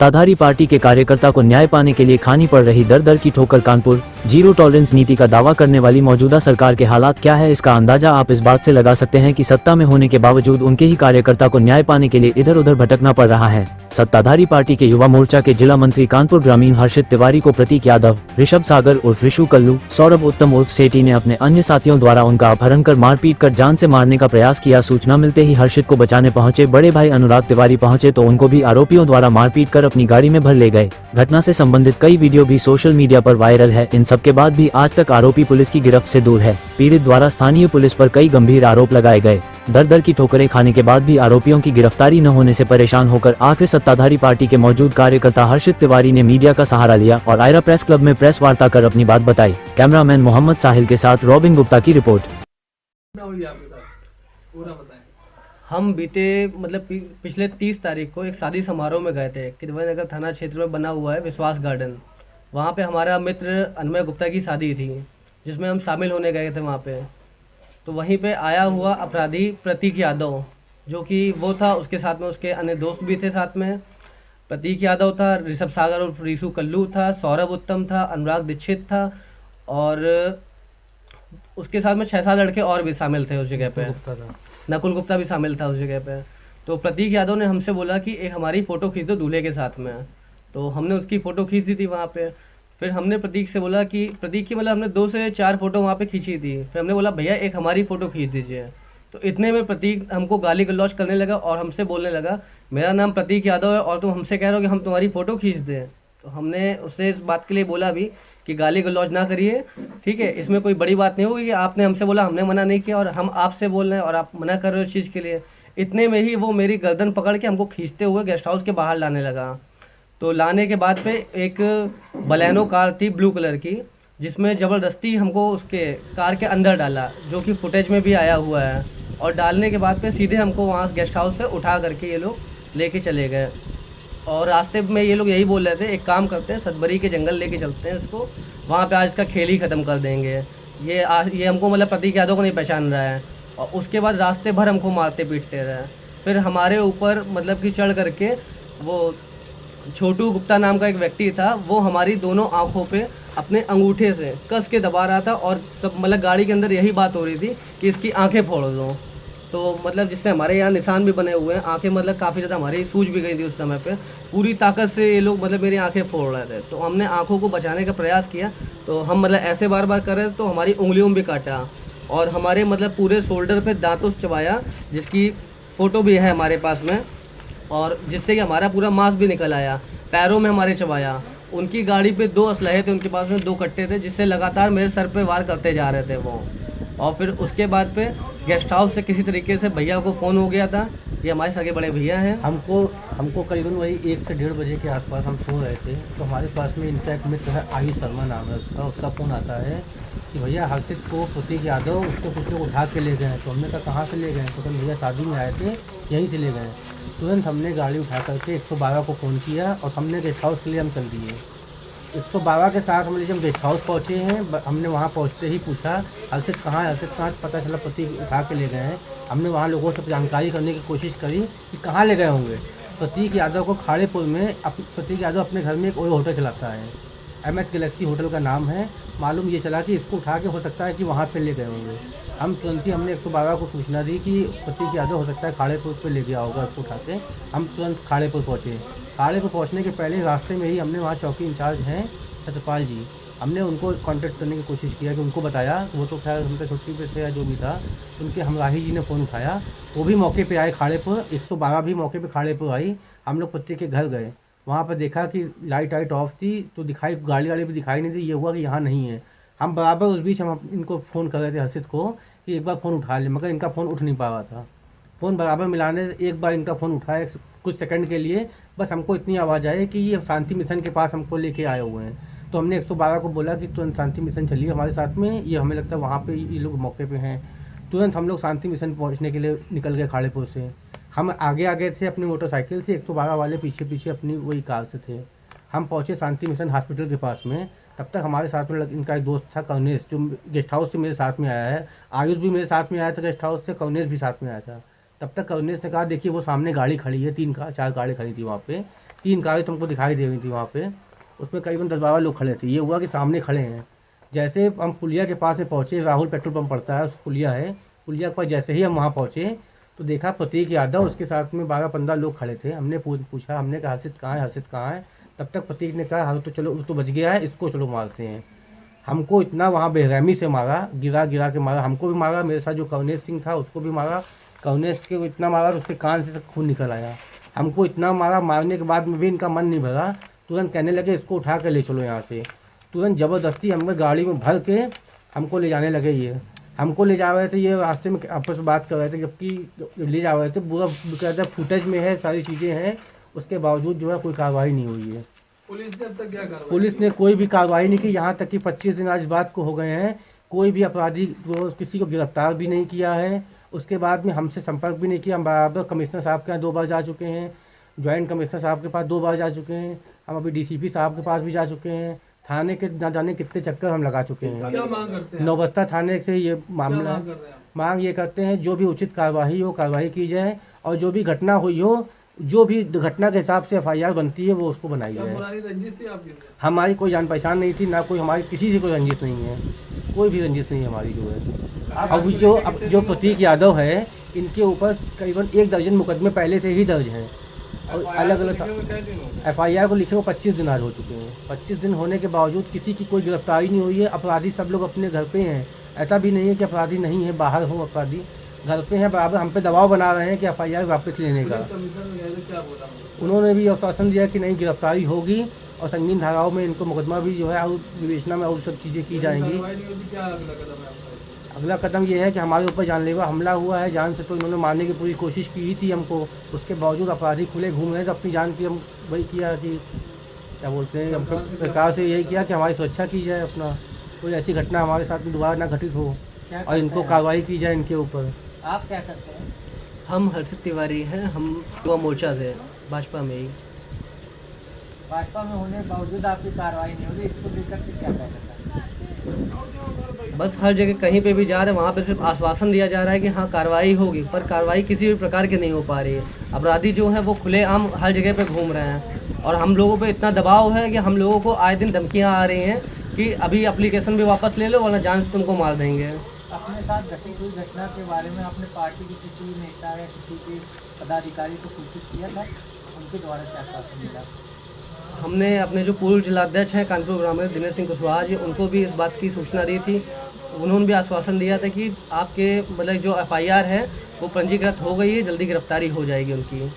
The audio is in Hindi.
सत्ताधारी पार्टी के कार्यकर्ता को न्याय पाने के लिए खानी पड़ रही दर दर की ठोकर। कानपुर जीरो टॉलरेंस नीति का दावा करने वाली मौजूदा सरकार के हालात क्या है, इसका अंदाजा आप इस बात से लगा सकते हैं कि सत्ता में होने के बावजूद उनके ही कार्यकर्ता को न्याय पाने के लिए इधर उधर भटकना पड़ रहा है। सत्ताधारी पार्टी के युवा मोर्चा के जिला मंत्री कानपुर ग्रामीण हर्षित तिवारी को प्रतीक यादव, ऋषभ सागर उर्फ ऋषु कल्लू, सौरभ उत्तम उर्फ सेठी ने अपने अन्य साथियों द्वारा उनका अपहरण कर मारपीट कर जान से मारने का प्रयास किया। सूचना मिलते ही हर्षित को बचाने पहुंचे बड़े भाई अनुराग तिवारी पहुंचे तो उनको भी आरोपियों द्वारा मारपीट कर अपनी गाड़ी में भर ले गए। घटना से संबंधित कई वीडियो भी सोशल मीडिया पर वायरल है। इन सब के बाद भी आज तक आरोपी पुलिस की गिरफ्त से दूर है। पीड़ित द्वारा स्थानीय पुलिस पर कई गंभीर आरोप लगाए गए। दर दर की ठोकरें खाने के बाद भी आरोपियों की गिरफ्तारी न होने से परेशान होकर आखिर सत्ताधारी पार्टी के मौजूद कार्यकर्ता हर्षित तिवारी ने मीडिया का सहारा लिया और आयरा प्रेस क्लब में प्रेस वार्ता कर अपनी बात बताई। कैमरामैन मोहम्मद साहिल के साथ रॉबिन गुप्ता की रिपोर्ट। हम बीते पिछले 30 तारीख को एक शादी समारोह में गए थे। किदवई नगर थाना क्षेत्र में बना हुआ है विश्वास गार्डन। वहाँ पे हमारा मित्र अनमय गुप्ता की शादी थी, जिसमें हम शामिल होने गए थे वहाँ पे। तो वहीं पे आया हुआ अपराधी प्रतीक यादव, जो कि वो था, उसके साथ में उसके अन्य दोस्त भी थे साथ में। प्रतीक यादव था, ऋषभ सागर और ऋषु कल्लू था, सौरभ उत्तम था, अनुराग दीक्षित था और उसके साथ में 6-7 लड़के और भी शामिल थे उस जगह पे। नकुल गुप्ता भी शामिल था उस जगह पे। तो प्रतीक यादव ने हमसे बोला कि एक हमारी फ़ोटो खींच दो दूल्हे के साथ में। तो हमने उसकी फ़ोटो खींच दी थी वहाँ पे। फिर हमने प्रतीक से बोला कि प्रतीक की हमने 2 से 4 फ़ोटो वहाँ पे खींची थी। फिर हमने बोला भैया एक हमारी फ़ोटो खींच दीजिए। तो इतने में प्रतीक हमको गाली गलौज करने लगा और हमसे बोलने लगा मेरा नाम प्रतीक यादव है और तुम हमसे कह रहे हो कि हम तुम्हारी फ़ोटो खींच दें। तो हमने उससे इस बात के लिए बोला भी कि गाली गलौज ना करिए, ठीक है, इसमें कोई बड़ी बात नहीं होगी कि आपने हमसे बोला, हमने मना नहीं किया और हम आपसे बोल रहे हैं और आप मना कर रहे हो इस चीज़ के लिए। इतने में ही वो मेरी गर्दन पकड़ के हमको खींचते हुए गेस्ट हाउस के बाहर लाने लगा। तो लाने के बाद पे एक बलेनो कार थी ब्लू कलर की, जिसमें ज़बरदस्ती हमको उसके कार के अंदर डाला, जो कि फुटेज में भी आया हुआ है। और डालने के बाद पे सीधे हमको वहाँ गेस्ट हाउस से उठा करके ये लोग लेके चले गए। और रास्ते में ये लोग यही बोल रहे थे एक काम करते हैं, सतबरी के जंगल लेके चलते हैं इसको, वहाँ पे आज इसका खेल ही ख़त्म कर देंगे। ये हमको प्रतीक यादव को नहीं पहचान रहा है। और उसके बाद रास्ते भर हमको मारते पीटते रहे। फिर हमारे ऊपर कि चढ़ करके वो छोटू गुप्ता नाम का एक व्यक्ति था, वो हमारी दोनों आँखों पे अपने अंगूठे से कस के दबा रहा था और सब गाड़ी के अंदर यही बात हो रही थी कि इसकी आंखें फोड़ दो। तो जिससे हमारे यहाँ निशान भी बने हुए हैं। आंखें काफ़ी ज़्यादा हमारी सूज भी गई थी उस समय पे। पूरी ताकत से ये लोग मेरी आंखें फोड़ रहे थे। तो हमने आंखों को बचाने का प्रयास किया। तो हम ऐसे बार बार कर रहे थे तो हमारी उंगलियों में भी काटा और हमारे पूरे शोल्डर पे दांतों से चबाया, जिसकी फ़ोटो भी है हमारे पास में, और जिससे कि हमारा पूरा मांस भी निकल आया। पैरों में हमारे चबाया। उनकी गाड़ी पे 2 असलहे थे, उनके पास में 2 कट्टे थे, जिससे लगातार मेरे सर पे वार करते जा रहे थे वो। और फिर उसके बाद पे गेस्ट हाउस से किसी तरीके से भैया को फ़ोन हो गया था, ये हमारे सगे बड़े भैया हैं। हमको करीबन वही 1 से 1:30 बजे के आसपास हम सो रहे थे। तो हमारे पास में इनका एक मित्र है, आयुष शर्मा नाम है उसका फ़ोन आता है कि भैया हर्षित को प्रतीक यादव उसको कुछ लोग उठा के ले गए। तो हमने कहा कहाँ से ले गए? तो भैया शादी में आए थे, यहीं से ले गए। तुरंत हमने गाड़ी उठा करके 112 को फ़ोन किया और हमने गेस्ट हाउस के लिए हम चल दिए। 112 के साथ हम जब गेस्ट हाउस पहुँचे हैं, हमने वहाँ पहुँचते ही पूछा हर्षित कहाँ है, पता चला प्रतीक उठा के ले गए हैं। हमने वहाँ लोगों से जानकारी करने की कोशिश करी कि कहाँ ले गए होंगे। प्रतीक यादव को खाड़ेपुर में प्रतीक यादव अपने घर में एक ओयो होटल चलाता है, MS गैलेक्सी होटल का नाम है। मालूम ये चला कि इसको उठा के हो सकता है कि वहाँ पे ले गए होंगे। हम तुरंत ही हमने 112 को सूचना दी कि प्रतीक यादव हो सकता है खाड़ेपुर पे ले गया होगा इसको उठा के। हम तुरंत खाड़ेपुर पहुँचे। खाड़ेपुर पहुँचने के पहले रास्ते में ही हमने वहाँ चौकी इंचार्ज हैं सत्यपाल जी, हमने उनको कांटेक्ट करने की कोशिश किया कि उनको बताया। वो तो खैर उनका छुट्टी पे थे या जो भी था। उनके हमराही जी ने फ़ोन उठाया, वो भी मौके पे आए खाड़ेपुर। 112 भी मौके पे खाड़ेपुर आई। हम लोग प्रतीक के घर गए, वहाँ पर देखा कि लाइट ऑफ थी, तो गाड़ी भी दिखाई नहीं दी। ये हुआ कि यहाँ नहीं है। हम बराबर उस बीच हम इनको फ़ोन कर रहे थे हर्षित को कि एक बार फ़ोन उठा ले, मगर इनका फ़ोन उठ नहीं पा रहा था। फ़ोन बराबर मिलाने से एक बार इनका फ़ोन उठाया कुछ सेकंड के लिए, बस हमको इतनी आवाज़ आई कि ये शांति मिशन के पास हमको लेके आए हुए हैं। तो हमने 112 को बोला कि तुरंत शांति मिशन चलिए हमारे साथ में, ये हमें लगता है वहाँ पे ये लोग मौके पे हैं। तुरंत हम लोग शांति मिशन पहुँचने के लिए निकल गए खाड़ेपुर से। हम आगे थे अपनी मोटरसाइकिल से, 112 वाले पीछे अपनी वही कार से थे। हम पहुँचे शांति मिशन हॉस्पिटल के पास में। तब तक हमारे साथ में इनका एक दोस्त था कौनेश, जो गेस्ट हाउस से मेरे साथ में आया है। आयुष भी मेरे साथ में आया था गेस्ट हाउस से, कौनेश भी साथ में आया था। तब तक कौनेश ने कहा देखिए वो सामने गाड़ी खड़ी है, 3-4 गाड़ी खड़ी थी वहाँ पे, 3 कारें तुमको दिखाई दे रही थी वहाँ पे, उसमें करीबन 10-12 लोग खड़े थे। ये हुआ कि सामने खड़े हैं। जैसे हम पुलिया के पास में पहुँचे, राहुल पेट्रोल पंप पड़ता है, उस पुलिया है, पुलिया के पास जैसे ही हम वहाँ पहुँचे तो देखा प्रतीक यादव उसके साथ में 12-15 लोग खड़े थे। हमने पूछा, हमने कहा हर्षित कहाँ है, हर्षित कहाँ है? तब तक प्रतीक ने कहा हाँ तो चलो, वो तो बच गया है, इसको चलो मारते हैं। हमको इतना वहाँ बेरहमी से मारा, गिरा गिरा के मारा, हमको भी मारा, मेरे साथ जो कवनेश सिंह था उसको भी मारा। कवनेश के इतना मारा तो उसके कान से खून निकल आया। हमको इतना मारा, मारने के बाद में भी इनका मन नहीं भरा, तुरंत कहने लगे इसको उठा के ले चलो यहाँ से। तुरंत ज़बरदस्ती हमें गाड़ी में भर के हमको ले जाने लगे। ये हमको ले जा रहे थे, ये रास्ते में आपस में बात कर रहे थे, जबकि ले जा रहे थे पूरा कहते फुटेज में है, सारी चीज़ें हैं, उसके बावजूद जो है कोई कार्रवाई नहीं हुई है। पुलिस ने अब तक क्या कार्रवाई? पुलिस ने कोई भी कार्रवाई नहीं की। यहाँ तक कि 25 दिन आज इस बात को हो गए हैं, कोई भी अपराधी को, किसी को गिरफ्तार भी नहीं किया है। उसके बाद में हमसे संपर्क भी नहीं किया। हम बराबर कमिश्नर साहब के यहाँ 2 बार जा चुके हैं, जॉइंट कमिश्नर साहब के पास 2 बार जा चुके हैं, हम अभी डीसीपी साहब के पास भी जा चुके हैं। थाने के ना जाने कितने चक्कर हम लगा चुके हैं। क्या मांग करते हैं? नौबस्ता थाने से ये मामला मांग कर रहे हैं? मांग ये करते हैं जो भी उचित कार्रवाई हो, कार्रवाई की जाए, और जो भी घटना हुई हो, जो भी घटना के हिसाब से FIR बनती है वो उसको बनाई क्या जाए। पुरानी रंजिश थी आपकी? हमारी कोई जान पहचान नहीं थी, ना कोई हमारी किसी से कोई रंजिश नहीं है, कोई भी रंजिश नहीं है हमारी जो है। अब जो प्रतीक यादव है, इनके ऊपर करीबन 1 दर्जन मुकदमे पहले से ही दर्ज हैं, और अलग अलग FIR को लिखे हुए 25 दिन आज हो चुके हैं। 25 दिन होने के बावजूद किसी की कोई गिरफ्तारी नहीं हुई है। अपराधी सब लोग अपने घर पे हैं, ऐसा भी नहीं है कि अपराधी नहीं है, बाहर हो अपराधी, घर पे हैं, बराबर हम पे दबाव बना रहे हैं कि FIR वापस लेने का। क्या बोला? उन्होंने भी आश्वासन दिया कि नहीं गिरफ्तारी होगी, और संगीन धाराओं में इनको मुकदमा भी जो है और विवेचना में और सब चीज़ें की जाएंगी। कार्रवाई नहीं होगी, क्या अगला कदम है आपका? अगला कदम ये है कि हमारे ऊपर जानलेवा हमला हुआ है, जान से तो इन्होंने मारने की पूरी कोशिश की ही थी हमको, उसके बावजूद अपराधी खुले घूम रहे हैं। तो अपनी जान की हम वही किया कि क्या बोलते हैं, हम सरकार से यही किया कि हमारी सुरक्षा की जाए, अपना कोई ऐसी घटना हमारे साथ में दोबारा ना घटित हो, और इनको कार्रवाई की जाए इनके ऊपर। आप क्या करते हैं? हम हर्षित तिवारी हैं, हम युवा मोर्चा से, भाजपा में ही। भाजपा में होने के बावजूद आपकी कार्रवाई नहीं हो रही, इसको लेकर के क्या कहना चाहते हैं? बस हर जगह कहीं पे भी जा रहे हैं, वहाँ पे सिर्फ आश्वासन दिया जा रहा है कि हाँ कार्रवाई होगी, पर कार्रवाई किसी भी प्रकार की नहीं हो पा रही है। अपराधी जो है वो खुलेआम हर जगह पे घूम रहे हैं, और हम लोगों पे इतना दबाव है कि हम लोगों को आए दिन धमकियाँ आ रही हैं कि अभी एप्लीकेशन भी वापस ले लो वरना जान से तुमको मार देंगे। अपने साथ घटित हुई घटना के बारे में आपने पार्टी के किसी नेता या किसी के पदाधिकारी को सूचित किया था? उनके द्वारा क्या आश्वासन मिला? हमने अपने जो पूर्व जिलाध्यक्ष हैं कानपुर ग्रामीण दिनेश सिंह कुशवाहा जी, उनको भी इस बात की सूचना दी थी। उन्होंने भी आश्वासन दिया था कि आपके मतलब जो FIR है वो पंजीकृत हो गई है, जल्दी गिरफ्तारी हो जाएगी उनकी।